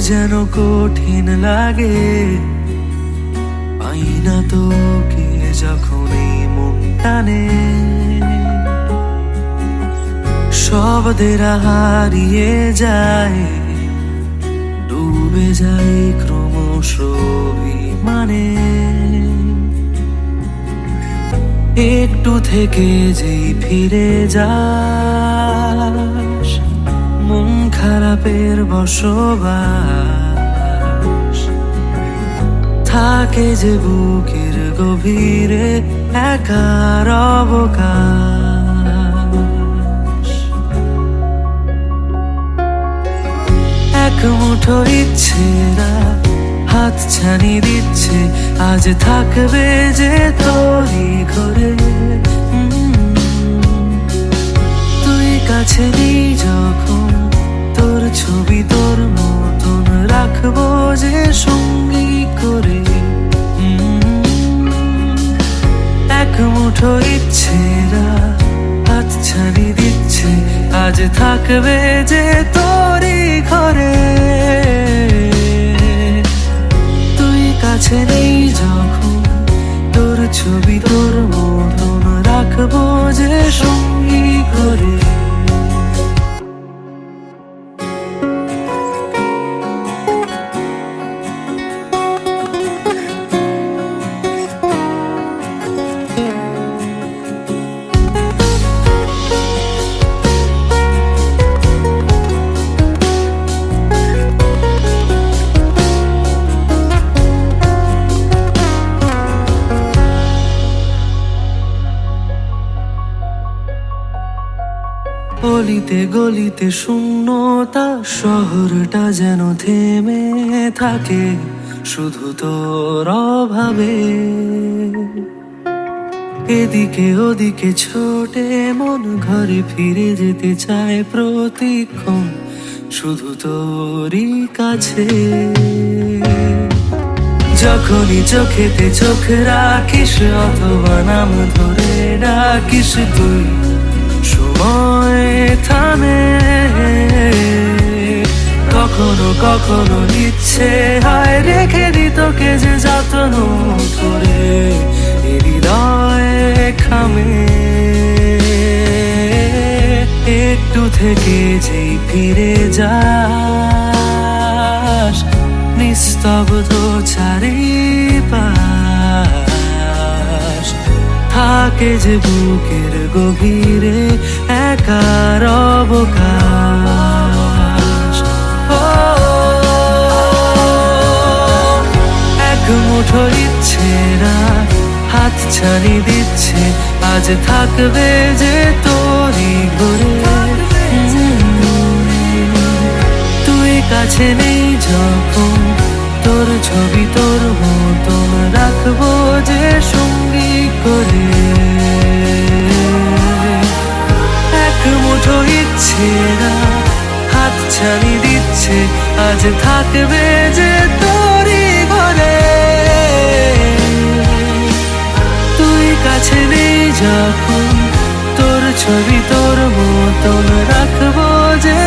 যেন কঠিন লাগে, পাই না তোকে যখন এই মন টানে। শব্দের হারিয়ে যায়, ডুবে যায় ক্রমশ অভিমানে। একটু থেকে যেই ফিরে যাস, মন খারাপের বসবাস থাকে যে বুকের গভীরে একার অবকাশ। এক মুঠো ইচ্ছেরা হাত ছানি দিচ্ছে, আজ থাকবে যে তোরই ঘরে। তুই কাছে নেই যখন, তোর ছবি তোর মতন রাখবো যে সঙ্গী করে। এক মুঠো ইচ্ছেরা হাত ছানি দিচ্ছে, আজ থাকবে যে তোরই ঘরে। তুই কাছে নেই যখন, তোর ছবি তোর মতন রাখবো যে সঙ্গী করে। গলিতে গলিতে শূন্যতা, শহরটা যেন থেমে থাকে শুধু তোর অভাবে। এদিকে ওদিকে ছোটে মন, ঘরে ফিরে যেতে চায় প্রতিক্ষণ শুধু তোরই কাছে। যখনই চোখেতে চোখ রাখিস অথবা নাম ধরে ডাকিস তুই, সময় থামে। কখনো কখনো ইচ্ছে হয় রেখে দি তোকে যে যত্ন করে হৃদয় খামে। একটু থেকে যেই ফিরে যাস, নিস্তব্ধ চারিপাশ থাকে যে বুকের গভীরে একার অবকাশ। এক মুঠো ইচ্ছেরা হাত ছানি দিচ্ছে, আজ থাকবে যে তোরই ঘরে। তুই কাছে নেই যখন, তোর ছবি তোর মতন রাখবো যে সঙ্গী করে। এক মুঠো ইচ্ছেরা হাত ছানি দিচ্ছে, আজ থাকবে যে তোরই ঘরে। তুই কাছে নেই যখন, তোর ছবি তোর মতন রাখবো যে